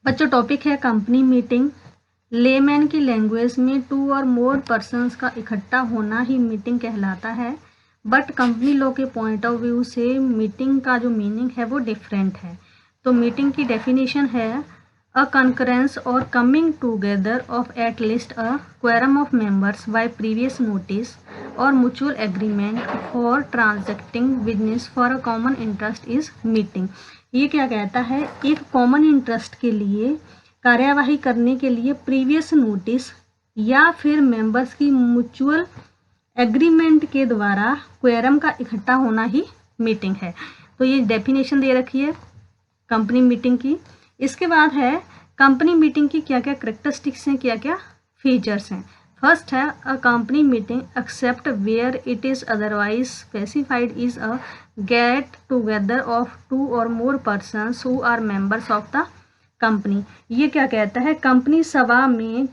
बच्चों टॉपिक है company meeting. Layman की लैंग्वेज में 2 और मोर पर्सन्स का इकट्ठा होना ही मीटिंग कहलाता है, बट कंपनी लॉ के पॉइंट ऑफ व्यू से मीटिंग का जो मीनिंग है वो डिफरेंट है। तो मीटिंग की डेफिनेशन है अ कंकरेंस और coming together of at least a quorum of members by previous notice और mutual agreement for transacting business for a common interest is meeting. ये क्या कहता है, एक कॉमन इंटरेस्ट के लिए कार्यवाही करने के लिए प्रीवियस नोटिस या फिर मेंबर्स की म्यूचुअल एग्रीमेंट के द्वारा क्वेरम का इकट्ठा होना ही मीटिंग है। तो ये डेफिनेशन दे रखी है कंपनी मीटिंग की। इसके बाद है कंपनी मीटिंग की क्या क्या करेक्टरिस्टिक्स हैं, क्या क्या फीचर्स हैं। फर्स्ट है a company meeting except where it is otherwise specified is a get together of 2 or more persons who are members of the company. ये क्या कहता है, कंपनी सभा में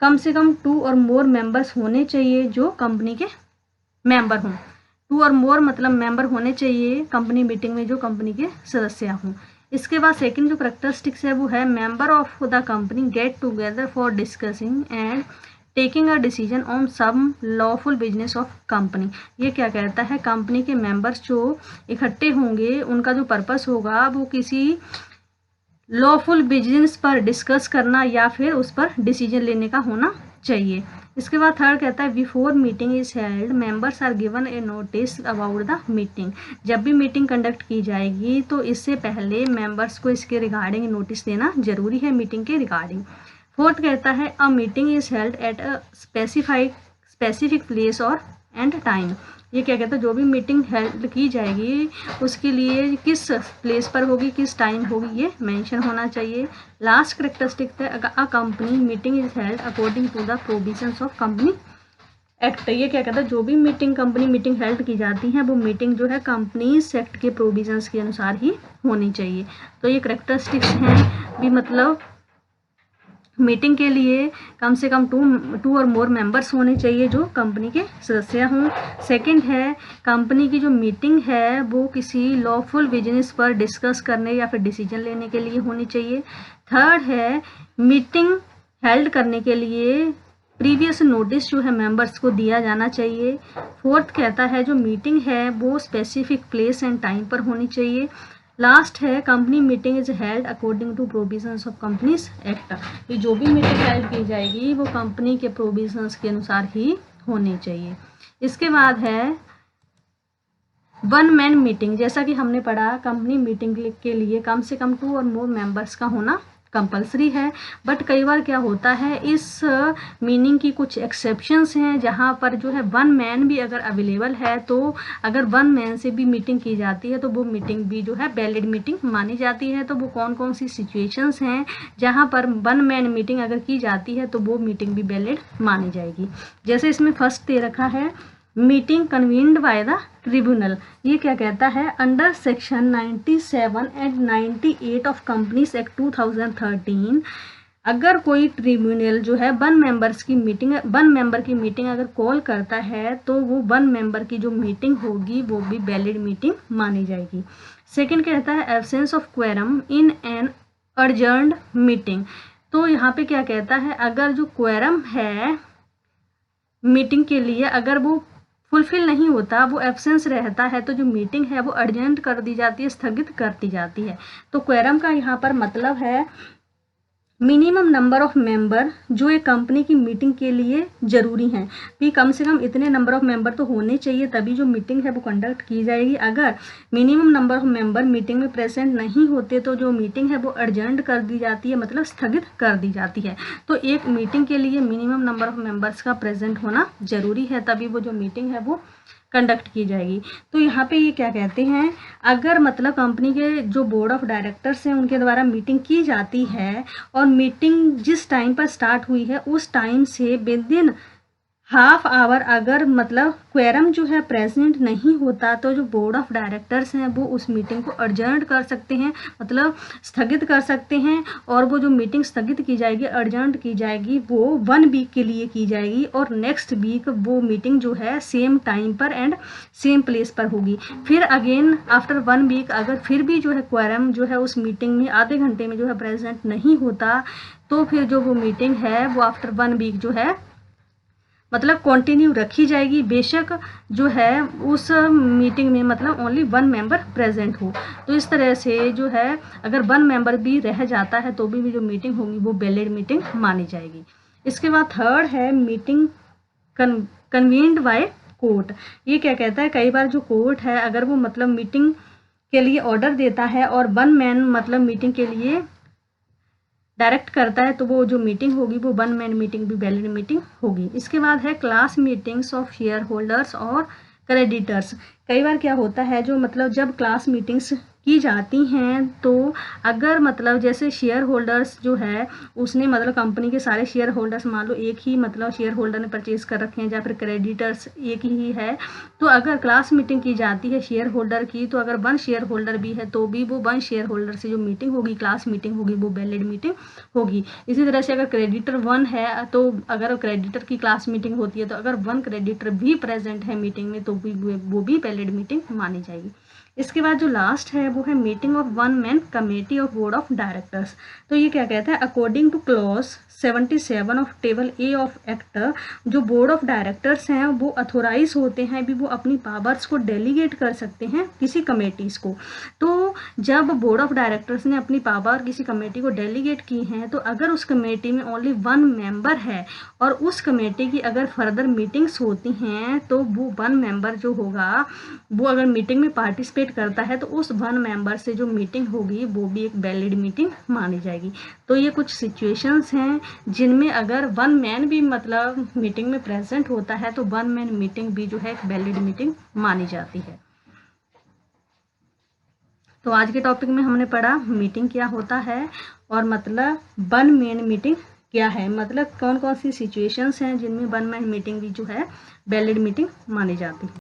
कम से कम 2 और मोर मेंबर्स होने चाहिए जो कंपनी के मेंबर हों। 2 और मोर मतलब मेंबर होने चाहिए कंपनी मीटिंग में जो कंपनी के सदस्य हों। इसके बाद सेकंड जो करेक्टरिस्टिक्स है वो है member of the company get together for discussing and taking a decision on some lawful business of company. ये क्या कहता है, कंपनी के मेंबर्स जो इकट्ठे होंगे उनका जो पर्पस होगा वो किसी लॉफुल बिजनेस पर डिस्कस करना या फिर उस पर डिसीजन लेने का होना चाहिए। इसके बाद थर्ड कहता है before meeting is held members are given a notice about the meeting. जब भी मीटिंग कंडक्ट की जाएगी तो इससे पहले मेंबर्स को इसके रिगार्डिंग नोटिस देना जरूरी है मीटिंग के रिगार्डिंग। फोर्थ कहता है a meeting is held at a specific place और एंड टाइम। ये क्या कहता है, जो भी मीटिंग हेल्ड की जाएगी उसके लिए किस प्लेस पर होगी, किस टाइम होगी, ये मेंशन होना चाहिए। लास्ट करेक्टरिस्टिक है a company meeting is held according to the provisions of company act. ये क्या कहता है, जो भी कंपनी मीटिंग हेल्ड की जाती है वो मीटिंग जो है कंपनीज एक्ट के प्रोविजंस के अनुसार ही होनी चाहिए। तो ये करेक्टरिस्टिक्स हैं भी, मतलब मीटिंग के लिए कम से कम 2 और मोर मेंबर्स होने चाहिए जो कंपनी के सदस्य हों। सेकंड है कंपनी की जो मीटिंग है वो किसी लॉफुल बिजनेस पर डिस्कस करने या फिर डिसीजन लेने के लिए होनी चाहिए। थर्ड है मीटिंग हेल्ड करने के लिए प्रीवियस नोटिस जो है मेंबर्स को दिया जाना चाहिए। फोर्थ कहता है जो मीटिंग है वो स्पेसिफिक प्लेस एंड टाइम पर होनी चाहिए। लास्ट है company meeting is held according to provisions of companies act. ये जो भी मीटिंग हेल्ड की जाएगी वो कंपनी के प्रोविजंस के अनुसार ही होनी चाहिए। इसके बाद है वन मैन मीटिंग। जैसा कि हमने पढ़ा कंपनी मीटिंग के लिए कम से कम 2 और मोर मेंबर्स का होना कंपलसरी है, बट कई बार क्या होता है इस मीनिंग की कुछ एक्सेप्शंस हैं जहाँ पर जो है वन मैन भी अगर अवेलेबल है तो अगर वन मैन से भी मीटिंग की जाती है तो वो मीटिंग भी जो है वैलिड मीटिंग मानी जाती है। तो वो कौन कौन सी सिचुएशंस हैं जहाँ पर वन मैन मीटिंग अगर की जाती है तो वो मीटिंग भी वैलिड मानी जाएगी। जैसे इसमें फर्स्ट दे रखा है meeting convened by the tribunal. ये क्या कहता है, under section 97 and 98 of companies act 2013 अगर कोई ट्रिब्यूनल जो है वन मेंबर की मीटिंग अगर कॉल करता है तो वो वन मेंबर की जो मीटिंग होगी वो भी वैलिड मीटिंग मानी जाएगी। सेकंड कहता है absence of quorum in an urgent meeting. तो यहाँ पे क्या कहता है, अगर जो क्वेरम है मीटिंग के लिए अगर वो फुलफिल नहीं होता, वो एब्सेंस रहता है तो जो मीटिंग है वो अर्जेंट कर दी जाती है, स्थगित कर दी जाती है। तो क्वेरम का यहाँ पर मतलब है मिनिमम नंबर ऑफ मेंबर जो एक कंपनी की मीटिंग के लिए जरूरी हैं, भी कम से कम इतने नंबर ऑफ मेंबर तो होने चाहिए तभी जो मीटिंग है वो कंडक्ट की जाएगी। अगर minimum number of member meeting में प्रेजेंट नहीं होते तो जो मीटिंग है वो अर्जेंट कर दी जाती है, मतलब स्थगित कर दी जाती है। तो एक मीटिंग के लिए मिनिमम नंबर ऑफ मेंबर्स का प्रेजेंट होना जरूरी है तभी वो जो मीटिंग है वो कंडक्ट की जाएगी। तो यहाँ पे ये क्या कहते हैं, अगर मतलब कंपनी के जो बोर्ड ऑफ डायरेक्टर्स हैं उनके द्वारा मीटिंग की जाती है और मीटिंग जिस टाइम पर स्टार्ट हुई है उस टाइम से विद इन हाफ आवर अगर मतलब क्वेरम जो है प्रेजेंट नहीं होता तो जो बोर्ड ऑफ डायरेक्टर्स हैं वो उस मीटिंग को अर्जेंट कर सकते हैं, मतलब स्थगित कर सकते हैं। और वो जो मीटिंग स्थगित की जाएगी, अर्जेंट की जाएगी, वो 1 वीक के लिए की जाएगी और नेक्स्ट वीक वो मीटिंग जो है सेम टाइम पर एंड सेम प्लेस पर होगी। फिर अगेन आफ्टर 1 वीक अगर फिर भी जो है क्वेरम जो है उस मीटिंग में आधे घंटे में जो है प्रेजेंट नहीं होता तो फिर जो वो मीटिंग है वो आफ्टर 1 वीक जो है मतलब कंटिन्यू रखी जाएगी, बेशक जो है उस मीटिंग में मतलब ओनली 1 मेंबर प्रेजेंट हो। तो इस तरह से जो है अगर 1 मेंबर भी रह जाता है तो भी जो मीटिंग होगी वो वैलिड मीटिंग मानी जाएगी। इसके बाद थर्ड है मीटिंग कन्वीन्ड बाय कोर्ट। ये क्या कहता है, कई बार जो कोर्ट है अगर वो मतलब मीटिंग के लिए ऑर्डर देता है और 1 मैन मतलब मीटिंग के लिए डायरेक्ट करता है तो वो जो मीटिंग होगी वो 1 मैन मीटिंग भी वैलिड मीटिंग होगी। इसके बाद है class meetings of share holders और क्रेडिटर्स। कई बार क्या होता है जो मतलब जब क्लास मीटिंग्स की जाती हैं तो अगर मतलब जैसे शेयर होल्डर्स जो है उसने मतलब कंपनी के सारे शेयर होल्डर्स मान लो एक ही मतलब शेयर होल्डर ने परचेज कर रखे हैं या फिर क्रेडिटर्स एक ही है, तो अगर क्लास मीटिंग की जाती है शेयर होल्डर की तो अगर 1 शेयर होल्डर भी है तो भी वो 1 शेयर होल्डर से जो मीटिंग होगी क्लास मीटिंग होगी वो वैलिड मीटिंग होगी। इसी तरह से अगर क्रेडिटर 1 है तो अगर क्रेडिटर की क्लास मीटिंग होती है तो अगर 1 क्रेडिटर भी प्रेजेंट है मीटिंग में तो वो भी वैलिड मीटिंग मानी जाएगी। इसके बाद जो लास्ट है वो है meeting of 1 man committee of board of directors. तो ये क्या कहता है, according two clause 77 of table A of act, जो बोर्ड ऑफ डायरेक्टर्स हैं वो अथोराइज होते हैं भी वो अपनी पावर्स को डेलीगेट कर सकते हैं किसी कमेटीज़ को। तो जब बोर्ड ऑफ डायरेक्टर्स ने अपनी पावर किसी कमेटी को डेलीगेट की हैं तो अगर उस कमेटी में ओनली 1 मेंबर है और उस कमेटी की अगर फर्दर मीटिंग्स होती हैं तो वो 1 मेंबर जो होगा वो अगर मीटिंग में पार्टिसिपेट करता है तो उस 1 मेंबर से जो मीटिंग होगी वो भी एक वैलिड मीटिंग मानी जाएगी। तो ये कुछ सिचुएशंस हैं जिनमें अगर 1 मैन भी मतलब मीटिंग में प्रेजेंट होता है तो 1 मैन मीटिंग भी जो है एक वैलिड मीटिंग मानी जाती है। तो आज के टॉपिक में हमने पढ़ा मीटिंग क्या होता है और मतलब 1 मैन मीटिंग क्या है, मतलब कौन कौन सी सिचुएशंस हैं जिनमें 1 मैन मीटिंग भी जो है वैलिड मीटिंग मानी जाती है।